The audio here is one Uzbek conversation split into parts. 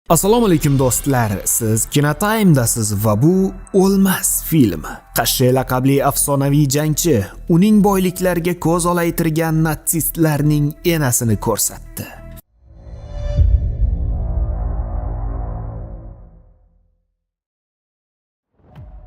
Assalomu alaykum do'stlar, siz Kinotime'dasiz va bu O'lmas film. Qashshe laqabli afsonaviy jangchi uning boyliklariga ko'z olaytirgan natsistlarning enasini ko'rsatdi.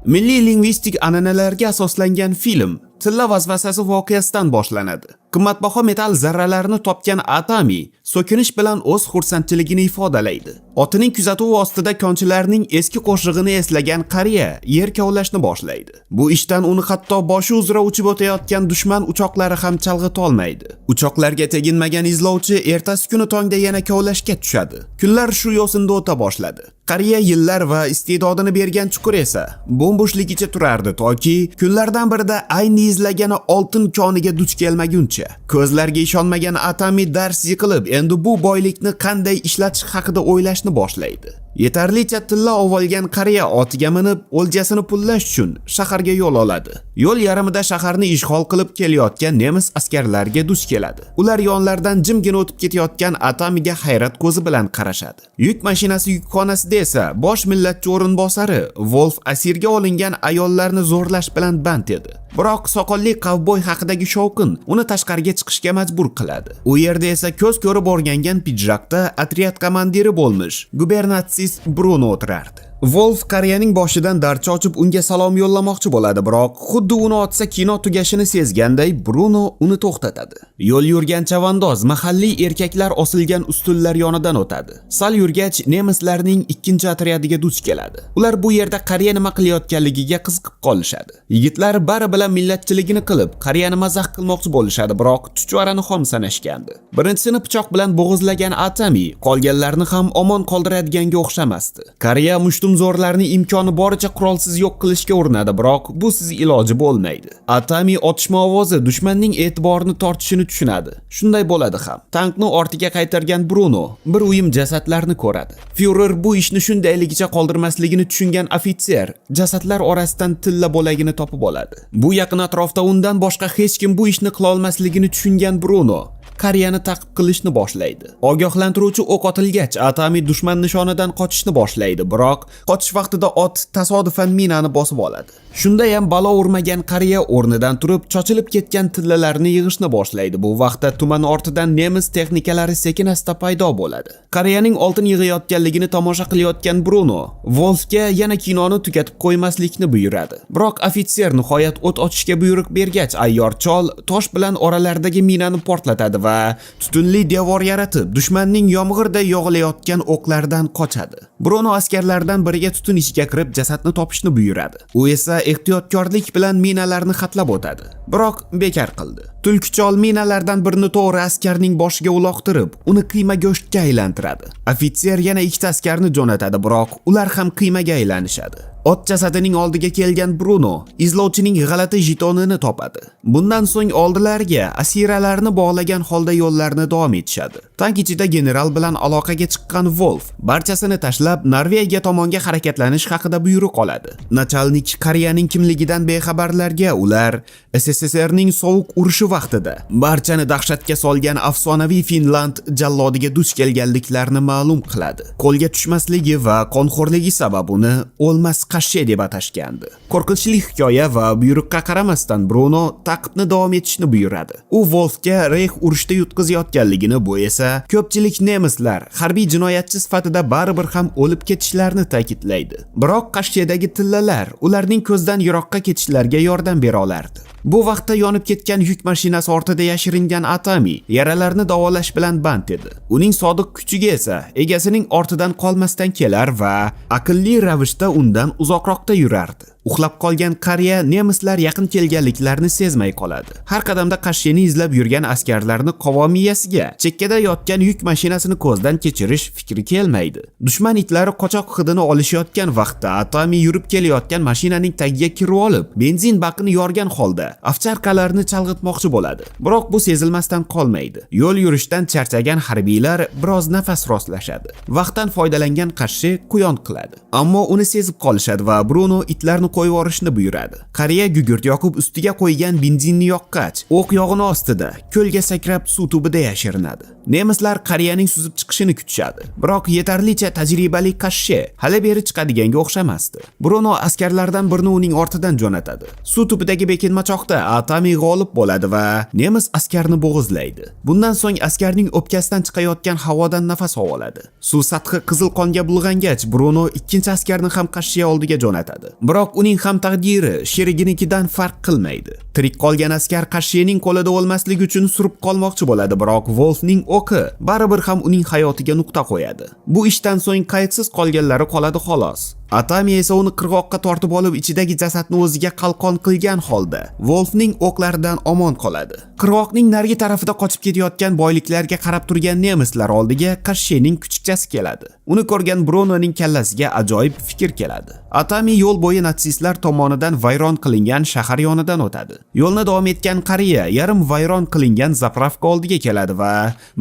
Milliy lingvistik an'analarga asoslangan film tilla vazvasasi voqeasidan boshlanadi. Qimmatbaho metall zarralarini topgan Atami so'kinish bilan o'z xursandchiligini ifodalaydi. Otining kuzatuvi ostida konchilarning eski qo'shig'ini eslagan qariya yer kovlashni boshlaydi. Bu ishdan uni hatto boshi uzra uchib o'tayotgan dushman uchoqlari ham chalg'ita olmaydi. Uchoqlarga teginmagan izlovchi ertasi kuni tongda yana kovlashga tushadi. Kunlar shu yo'sinda o'ta boshladi. Qariya yillar va iste'dodini bergan chuqur esa bo'm-bo'shligicha turardi toki kunlardan birida ayni izlagani oltin koniga duch kelmaguncha. Ko'zlarga ishonmagan Atami dars yiqilib, endi bu boylikni qanday ishlatish haqida o'ylashni boshlaydi. Yetarlicha tilla olgan qariya otiga minib, o'ljasini pullash uchun shaharga yo'l oladi. Yo'l yarimida shaharni ishg'ol qilib kelayotgan nemis askarlarga duch keladi. Ular yonlaridan jimgina o'tib ketayotgan Atamiga hayrat ko'zi bilan qarashadi. Yuk mashinasi yukxonasida esa bosh millatchi o'rinbosari Wolf asirga olingan ayollarni zo'rlash bilan band edi. Biroq soqolli kovboy haqidagi shovqin uni tashqariga chiqishga majbur qiladi. U yerda esa ko'z ko'rib o'rgangan pidjakda otryad komandiri bo'lmish gubernatsist Bruno o'tirardi. Wolf qariyaning boshidan darcha ochib unga salom yo'llamoqchi bo'ladi, biroq xuddi uni otsa kino tugashini sezganday Bruno uni to'xtatadi. Yo'l yurgan chavandoz mahalliy erkaklar osilgan ustunlar yonidan o'tadi. Sal yurgach nemislarning ikkinchi otryadiga duch keladi. Ular bu yerda qariya nima qilayotganligiga qiziqib qolishadi. Yigitlar bari bilan millatchiligini qilib, qariyani mazax qilmoqchi bo'lishadi, biroq chuchvarani xom sanashgandi. Birinchisini pichoq bilan bo'g'izlagan Atami qolganlarni ham omon qoldiradiganga o'xshamasdi. Qariya zo'rlarni imkoni boricha qurolsiz yo'q qilishga urinadi, biroq bu siz iloji bo'lmaydi. Atami otishma ovozi dushmanning e'tiborini tortishini tushunadi. Shunday bo'ladi ham. Tankni ortiga qaytargan Bruno bir uyum jasadlarni ko'radi. Führer bu ishni shundayligicha qoldirmasligini tushungan ofitser jasadlar orasidan tilla bo'lagini topib oladi. Bu yaqin atrofda undan boshqa hech kim bu ishni qila olmasligini tushungan Bruno qariyani ta'qib qilishni boshlaydi. Ogohlantiruvchi o'q otilgach, Atami dushman nishonidan qochishni boshlaydi, biroq qochish vaqtida ot tasodifan minani bosib oladi. Shunda ham balo urmagan qariya o'rnidan turib, chochilib ketgan tillalarni yig'ishni boshlaydi. Bu vaqtda tuman ortidan nemis texnikalari sekin-asta paydo bo'ladi. Qariyaning oltin yig'ayotganligini tomosha qilayotgan Bruno Wolfga yana kinoni tugatib qo'ymaslikni buyuradi. Biroq ofitser nihoyat o't ochishga buyruq bergach, ayyor chol tosh bilan oralaridagi minani portlatadi va tutunli devor yaratib, dushmanning yomg'irday yog'ilayotgan o'qlardan qochadi. Bruno askarlardan biriga tutun ichiga kirib jasadni topishni buyuradi. U esa ehtiyotkorlik bilan minalarni xatlab o'tadi, biroq bekor qildi. Tulkichol minalardan birini to'g'ri askarning boshiga uloqtirib, uni qiyma go'shtga aylantiradi. Ofitser yana ikkita askarni jo'natadi, biroq ular ham qiymaga aylanishadi. Ot jasadining oldiga kelgan Bruno izlovchining g'alati jetonini topadi. Bundan so'ng oldilariga asiralarni bog'lagan holda yo'llarni davom etishadi. Tank ichida general bilan aloqaga chiqqan Wolf barchasini tashlab Norvegiya tomonga harakatlanish haqida buyruq oladi. Nachalnik qariyaning kimligidan bexabarlarga ular SSSRning sovuq urushi vaqtida barchani dahshatga solgan afsonaviy Finland jallodiga duch kelganliklarini ma'lum qiladi. Qo'lga tushmasligi va qonxo'rligi sababini O'lmas qashshe deb atashgandi. Qo'rqinchli hikoya va buyruqqa qaramasdan Bruno ta'qibni davom etishni buyuradi. U Wolfga Reich urushda yutqizayotganligini, bu esa ko'pchilik nemislar harbiy jinoyatchi sifatida baribir ham o'lib ketishlarini ta'kidlaydi. Biroq qashshedagi tillalar ularning ko'zdan yiroqqa ketishlariga yordam bera olardi. Bu vaqtda yonib ketgan yuk mashinasi ortida yashiringan Atami yaralarni davolash bilan band edi. Uning sodiq kuchiga esa egasining ortidan qolmasdan kelar va aqlli ravishda undan uzoqroqda yurardi. Uxlab qolgan qariya nemislar yaqin kelganliklarini sezmay qoladi. Har qadamda qashsheni izlab yurgan askarlarni qavomiyasiga chekkada yotgan yuk mashinasini ko'zdan kechirish fikri kelmaydi. Dushman itlari qochoq hidini olishayotgan vaqtda Atami yurib kelayotgan mashinaning tagiga kirib olib, benzin baqini yorgan holda ovcharkalarni chalg'itmoqchi bo'ladi. Biroq bu sezilmasdan qolmaydi. Yo'l yurishdan charchagan harbiylar biroz nafas rostlashadi. Vaqtdan foydalangan qashshe quyon qiladi. Ammo uni sezib qolishadi va Bruno itlarni qo'yib yuborishni buyuradi. Qariya gugurt yoqib ustiga qo'ygan benzinni yoqqach, o'q yog'ini ostida ko'lga sakrab suv tubida yashirinadi. Nemislar qariyaning suzib chiqishini kutishadi. Biroq yetarlicha tajribali Kashshe hali beri chiqadiganga o'xshamasdi. Bruno askarlardan birini uning ortidan jo'natadi. Suv tubidagi bekinmachoqda Atami g'olib bo'ladi va nemis askarni bo'g'izlaydi. Bundan so'ng askarning o'pkasidan chiqayotgan havodan nafas oladi. Suv sathi qizil qonga bulg'angach, Bruno ikkinchi askarni ham Kashshe oldiga jo'natadi. Biroq uning ham taqdiri sheriginikidan farq qilmaydi. Tirik qolgan askar Kashshening qo'lida o'lmasligi uchun surib qolmoqchi bo'ladi, biroq Wolfning o'qi baribir ham uning hayotiga nuqta qo'yadi. Bu ishdan so'ng qaydsiz qolganlari qoladi xolos. Atami esa uni qirg'oqqa tortib olib, ichidagi jasadni o'ziga qalqon qilgan holda Wolfning o'qlaridan omon qoladi. Qirg'oqning narigi tarafida qochib ketayotgan boyliklarga qarab turgan nemislar oldiga Kashshening kuchukchasi keladi. Uni ko'rgan Brunoning kallasiga ajoyib fikr keladi. Atami yo'l bo'yi natsistlar tomonidan vayron qilingan shahar yonidan o'tadi. Yo'lni davom etgan qariya yarim vayron qilingan zapravka oldiga keladi va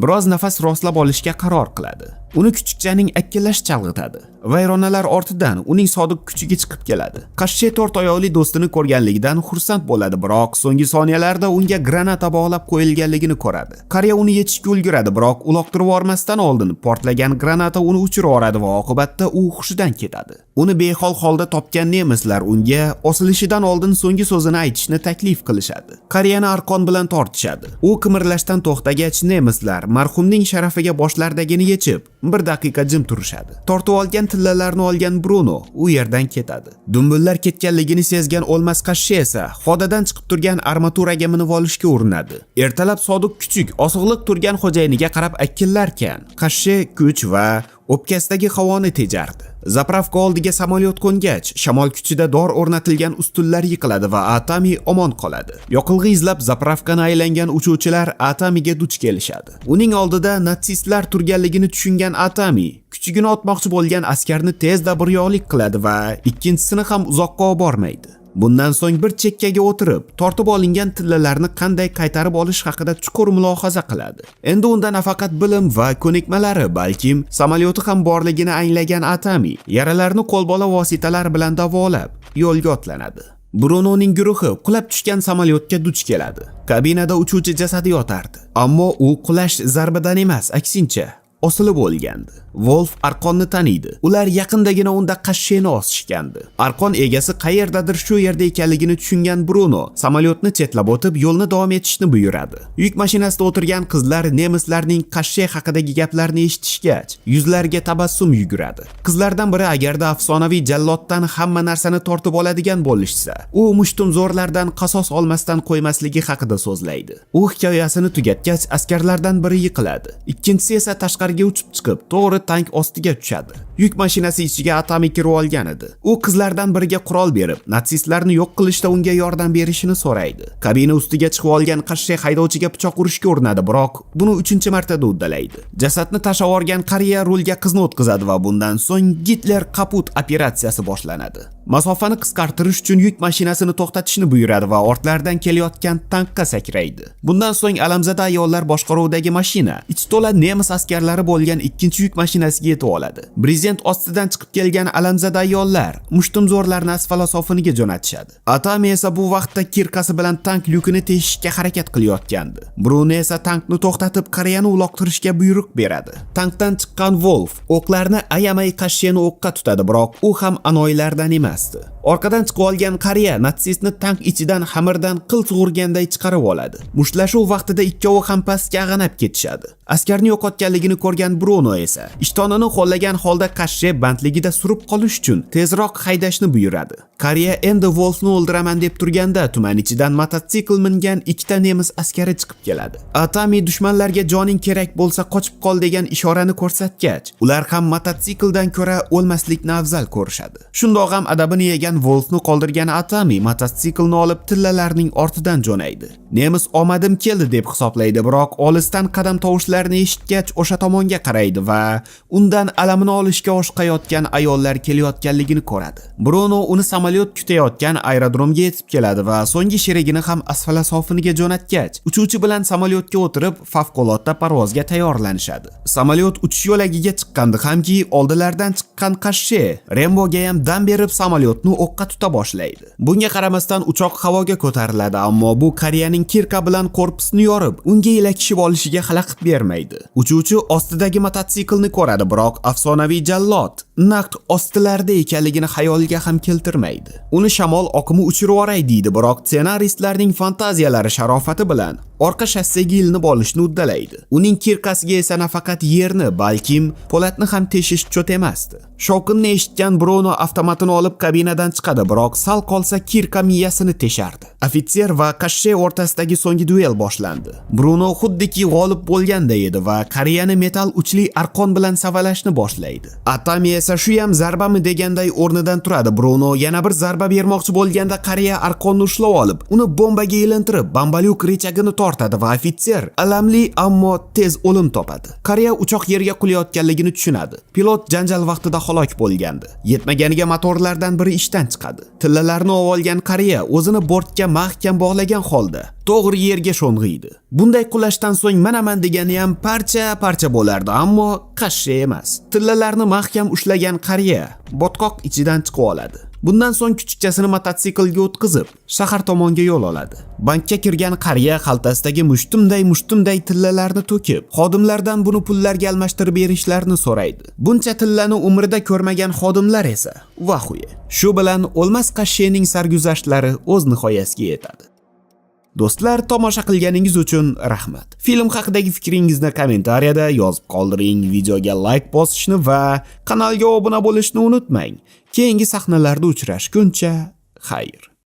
biroz nafas rostlab olishga qaror qiladi. Uni kuchukchaning akkillash chalg'itadi. Vayronalar ortidan uning sodiq kuchugi chiqib keladi. Kashshe to'rt oyoqli do'stini ko'rganligidan xursand bo'ladi, biroq so'nggi soniyalarda unga granata bog'lab qo'yilganligini ko'radi. Qariya uni yechishga ulguradi, biroq uloqtirib yubormasdan oldin portlagan granata uni uchirib yuboradi va oqibatda u hushidan ketadi. Uni behol holda topgan nemislar unga osilishidan oldin so'nggi so'zini aytishni taklif qilishadi. Qariyani arqon bilan tortishadi. U qimirlashdan to'xtagach, nemislar marhumning sharafiga boshlaridagini yechib, bir daqiqa jim turishadi. Tortib olgan tillalarni olgan Bruno u yerdan ketadi. Dumbullar ketganligini sezgan o'lmas Kashshe esa xodadan chiqib turgan armaturaga minib olishga urinadi. Ertalab sodiq kuchuk osig'liq turgan xo'jayiniga qarab akillarkan, Kashshe kuch va o'pkasidagi havoni tejardi. Zapravka oldiga samolyot qo'ngach, shamol kuchida dor o'rnatilgan ustunlar yiqiladi va Atami omon qoladi. Yoqilg'i izlab zapravkani aylangan uchuvchilar Atamiga duch kelishadi. Uning oldida natsistlar turganligini tushungan Atami kuchugini otmoqchi bo'lgan askarni tezda biryoqlik qiladi va ikkinchisini ham uzoqqa olib bormaydi. Bundan so'ng bir chekkaga o'tirib, tortib olingan tillalarni qanday qaytarib olish haqida chuqur mulohaza qiladi. Endi unda nafaqat bilim va ko'nikmalari, balkim samolyoti ham borligini anglagan Atami yaralarni qo'lbola vositalar bilan davolab, yo'lga otlanadi. Brunoning guruhi qulab tushgan samolyotga duch keladi. Kabinada uchuvchi jasadi yotardi, ammo u qulash zarbidan emas, aksincha osilib o'lgandi. Wolf arqonni taniydi. Ular yaqindagina unda Kashsheni osishgandi. Arqon egasi qayerdadir shu yerda ekanligini tushungan Bruno samolyotni chetlab o'tib yo'lni davom etishni buyuradi. Yuk mashinasida o'tirgan qizlar nemislarning Kashshe haqidagi gaplarni eshitishgach, yuzlariga tabassum yuguradi. Qizlardan biri agarda afsonaviy jalloddan hamma narsani tortib oladigan bo'lishsa, u mushtumzo'rlardan qasos olmasdan qo'ymasligi haqida so'zlaydi. U hikoyasini tugatgach, askarlardan biri yiqiladi. Ikkinchisi esa tashqariga uchib chiqib, to'g'ri tank ostiga tushadi. Yuk mashinasi ichiga Atami kirib olgan edi. U qizlardan biriga qurol berib, natsistlarni yo'q qilishda unga yordam berishini so'raydi. Kabina ustiga chiqib olgan Kashshe haydovchiga pichoq urishga urinadi, biroq buni 3-martada uddalaydi. Jasadni tashlab olgan qariya rulga qizni o'tkazadi va bundan so'ng Gitler kaput operatsiyasi boshlanadi. Masofani qisqartirish uchun yuk mashinasini to'xtatishni buyuradi va ortlaridan kelayotgan tankka sakraydi. Bundan so'ng alamzada ayollar boshqaruvidagi mashina ichi to'la nemis askarlari bo'lgan ikkinchi yuk mashinasiga yetib oladi. Brezent ostidan chiqib kelgan alamzada ayollar mushtumzo'rlarni asfalosofiniga jo'natishadi. Atami esa bu vaqtda kirkasi bilan tank lyukini teshishga harakat qilayotgandi. Bruno esa tankni to'xtatib, qariyani uloqtirishga buyruq beradi. Tankdan chiqqan Wolf o'qlarni ayamay Kashsheni o'qqa tutadi, biroq u ham anoylardan emas. Orqadan chiqib olgan qariya natsistni tank ichidan xamirdan qil sug'urganday chiqarib oladi. Mushlashuv vaqtida ikkovi ham pastga ag'anab ketishadi. Askarni yo'qotganligini ko'rgan Bruno esa ishtonini qo'llagan holda Kashshe bandligida surib qolish uchun tezroq haydashni buyuradi. Qariya endi Wolfni o'ldiraman deb turganda tuman ichidan mototsikl mingan ikkita nemis askari chiqib keladi. Atami dushmanlarga joning kerak bo'lsa qochib qol degan ishorani ko'rsatgach, ular ham mototsikldan ko'ra o'lmaslikni afzal ko'rishadi. Shundoq ham adabini yegan Wolfni qoldirgan Atami mototsiklni olib tillalarning ortidan jo'naydi. Nemis omadim keldi deb hisoblaydi, biroq olisdan qadam tovushlarini eshitgach o'sha tomonga qaraydi va undan alamini olishga oshiqayotgan ayollar kelayotganligini ko'radi. Bruno uni samolyot kutayotgan aerodromga yetib keladi va so'nggi sherigini ham asfalasofiniga jo'natgach, uchuvchi bilan samolyotga o'tirib favqulodda parvozga tayyorlanishadi. Samolyot uchish yo'lagiga chiqqanda hamki oldilardan chiqqan Kashshe Remboga ham dam berib samolyotni o'qqa tuta boshlaydi. Bunga qaramasdan uchoq havoga ko'tariladi, ammo bu Koreyaning kirka bilan korpusni yorib, unga ilakishib olishiga xalaqit bermaydi. Uchuvchi ostidagi mototsiklni ko'radi, biroq afsonaviy jallod naq ostilarida ekanligini xayoliga ham keltirmaydi. Uni shamol oqimi uchirib yuboray deydi, biroq ssenaristlarning fantaziyalari sharofati bilan orqa shassega ilinib olishni uddalaydi. Uning kirkasiga esa nafaqat yerni, balkim po'latni ham teshish cho't emasdi. Shovqinni eshitgan Bruno avtomatini olib kabinadan chiqadi, biroq sal qolsa kirka miyasini teshardi. Ofitser va Kashshe o'rtasidagi so'nggi duel boshlandi. Bruno xuddiki g'olib bo'lganday edi va Koreyani metal uchli arqon bilan savalashni boshlaydi. Atami esa shu ham zarbami deganday o'rnidan turadi. Bruno yana bir zarba bermoqchi bo'lganda Koreya arqonni ushlab olib, uni bombaga ilintirib, bambalyuk rechagini tortadi va ofitser alamli ammo tez o'lim topadi. Koreya uchoq yerga qulayotganligini tushunadi. Pilot janjal vaqtida halok bo'lgandi. Yetmaganiga motorlardan biri ishdan chiqadi. Tillalarni olgan Koreya o'zini bortga mahkam bog'lagan holda to'g'ri yerga sho'ng'iydi. Bunday qulashdan so'ng manaman degani ham parcha bo'lardi, ammo qashshe emas. Tillalarni mahkam ushlagan Koreya botqoq ichidan chiqib oladi. Bundan so'ng kuchukchasini mototsiklga o'tkazib, shahar tomonga yo'l oladi. Bankka kirgan Koreya xaltasidagi mushtumday tillalarni to'kib, xodimlardan buni pullarga almashtirib berishlarini so'raydi. Buncha tillani umrida ko'rmagan xodimlar esa vahuya. Shu bilan o'lmas qashshening sarguzashtlari o'z nihoyasiga yetadi. Do'stlar, tomosha qilganingiz uchun rahmat. Film haqidagi fikringizni kommentariyada yozib qoldiring, videoga like bosishni va kanalga obuna bo'lishni unutmang. Keyingi sahnalarda uchrashguncha, xayr.